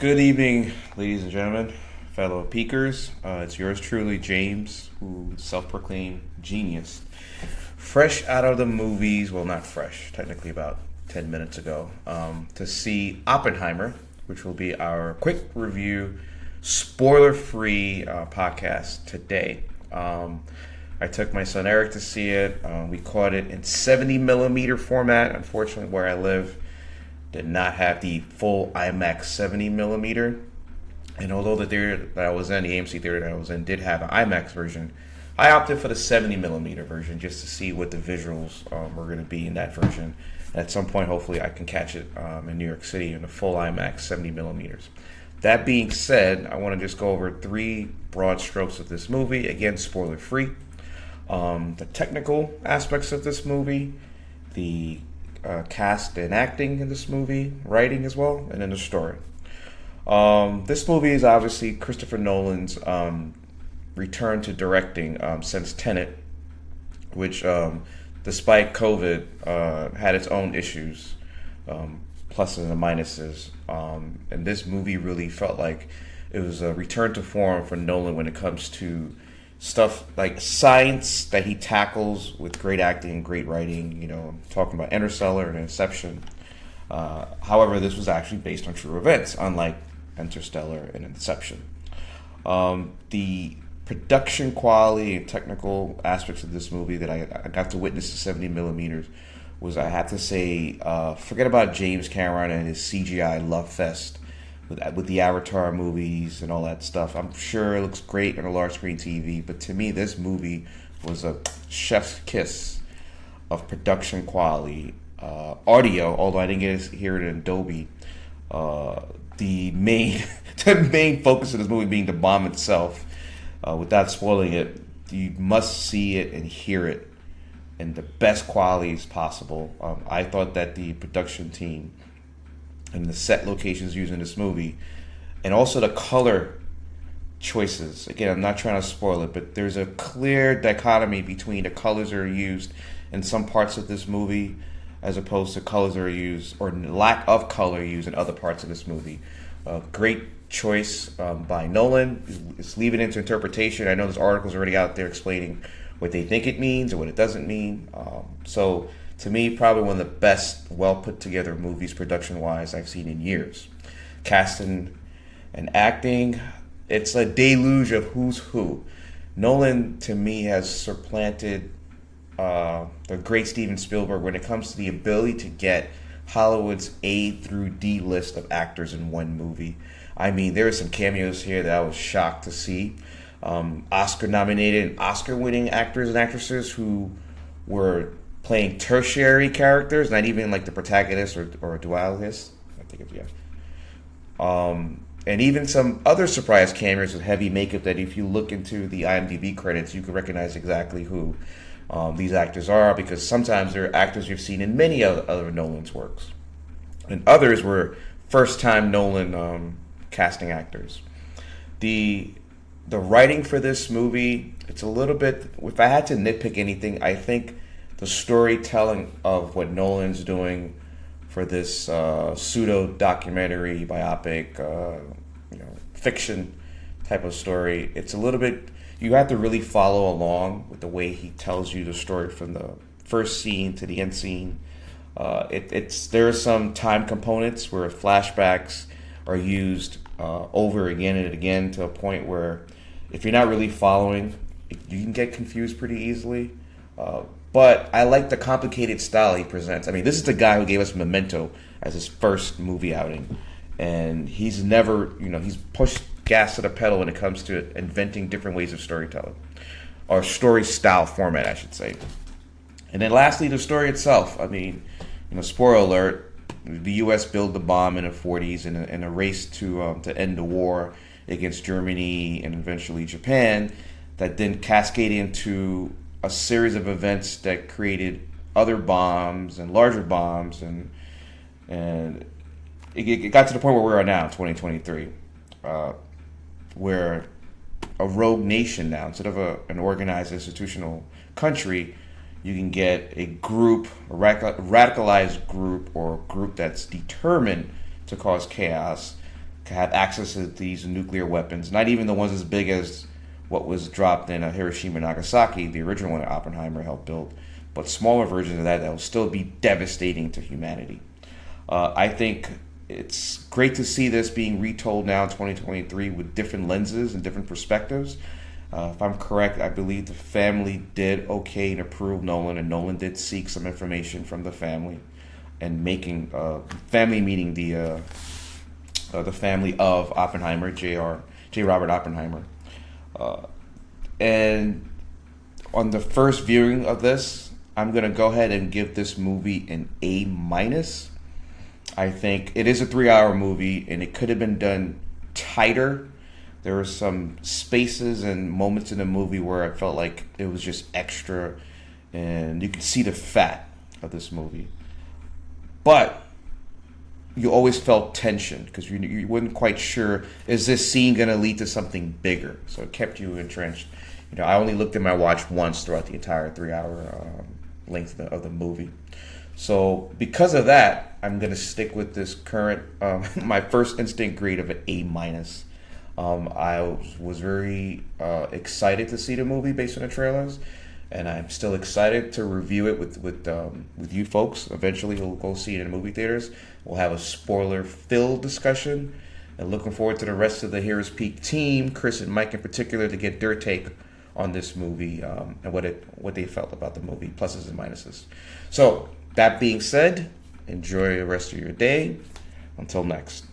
Good evening, ladies and gentlemen, fellow peakers. It's yours truly, James, who self-proclaimed genius. Fresh out of the movies, well, not fresh, technically about 10 minutes ago, to see Oppenheimer, which will be our quick review, spoiler-free podcast today. I took my son Eric to see it. We caught it in 70 millimeter format. Unfortunately, where I live, did not have the full IMAX 70 millimeter. And although the theater that I was in, the AMC theater that I was in, did have an IMAX version, I opted for the 70 millimeter version just to see what the visuals were going to be in that version. At some point, hopefully, I can catch it in New York City in the full IMAX 70 millimeters. That being said, I want to just go over three broad strokes of this movie. Again, spoiler free. The technical aspects of this movie, the cast and acting in this movie, writing as well, and then the story. This movie is obviously Christopher Nolan's return to directing since Tenet, which, despite COVID, had its own issues, pluses and minuses. And this movie really felt like it was a return to form for Nolan when it comes to stuff like science that he tackles with great acting and great writing. You know, I'm talking about Interstellar and Inception. However, this was actually based on true events, unlike Interstellar and Inception. The production quality and technical aspects of this movie that I got to witness to 70 millimeters was, I have to say, forget about James Cameron and his CGI love fest with the Avatar movies and all that stuff. I'm sure it looks great on a large screen TV, but to me, this movie was a chef's kiss of production quality. Audio, although I didn't get to hear it in Dolby, the main focus of this movie being the bomb itself. Without spoiling it, you must see it and hear it in the best qualities possible. I thought that the production team and the set locations used in this movie, and also the color choices. Again, I'm not trying to spoil it, but there's a clear dichotomy between the colors that are used in some parts of this movie as opposed to colors that are used, or lack of color used in other parts of this movie. Great choice by Nolan. It's leaving it to interpretation. I know there's articles already out there explaining what they think it means or what it doesn't mean. So to me, probably one of the best, well put together movies production wise I've seen in years. Casting and acting, it's a deluge of who's who. Nolan, to me, has supplanted the great Steven Spielberg when it comes to the ability to get Hollywood's A through D list of actors in one movie. I mean, there are some cameos here that I was shocked to see. Oscar-nominated, Oscar-winning actors and actresses who were playing tertiary characters, not even like the protagonist or dualist. I think it's, yeah. And even some other surprise cameos with heavy makeup that if you look into the IMDb credits, you can recognize exactly who these actors are, because sometimes they're actors you've seen in many other Nolan's works. And others were first-time Nolan casting actors. The writing for this movie, it's a little bit, if I had to nitpick anything, I think the storytelling of what Nolan's doing for this pseudo-documentary, biopic, fiction type of story, it's a little bit, you have to really follow along with the way he tells you the story from the first scene to the end scene. There are some time components where flashbacks are used over again and again to a point where if you're not really following, you can get confused pretty easily. But I like the complicated style he presents. I mean, this is the guy who gave us Memento as his first movie outing. And he's never, he's pushed gas to the pedal when it comes to inventing different ways of storytelling. Or story style format, I should say. And then lastly, the story itself. I mean, spoiler alert, the U.S. built the bomb in the 40s in a race to end the war against Germany and eventually Japan, that then cascaded into a series of events that created other bombs and larger bombs, and it got to the point where we are now, 2023, where a rogue nation now, instead of an organized institutional country, you can get a group, a radicalized group, or a group that's determined to cause chaos, have access to these nuclear weapons. Not even the ones as big as what was dropped in Hiroshima and Nagasaki, the original one that Oppenheimer helped build, but smaller versions of that will still be devastating to humanity. I think it's great to see this being retold now in 2023 with different lenses and different perspectives. If I'm correct, I believe the family did okay and approve Nolan, and Nolan did seek some information from the family, and making family meaning the family of Oppenheimer, J. Robert Oppenheimer, and on the first viewing of this, I'm gonna go ahead and give this movie an A minus. I think it is a 3-hour movie, and it could have been done tighter. There were some spaces and moments in the movie where I felt like it was just extra, and you could see the fat of this movie. But you always felt tension because you weren't quite sure, is this scene going to lead to something bigger? So it kept you entrenched. I only looked at my watch once throughout the entire 3-hour length of the movie. So because of that, I'm going to stick with this current, my first instant grade of an A minus. I was very excited to see the movie based on the trailers, and I'm still excited to review it with you folks. Eventually, we'll go see it in the movie theaters. We'll have a spoiler-filled discussion, and looking forward to the rest of the Heroes Peak team, Chris and Mike in particular, to get their take on this movie and what they felt about the movie, pluses and minuses. So that being said, enjoy the rest of your day. Until next.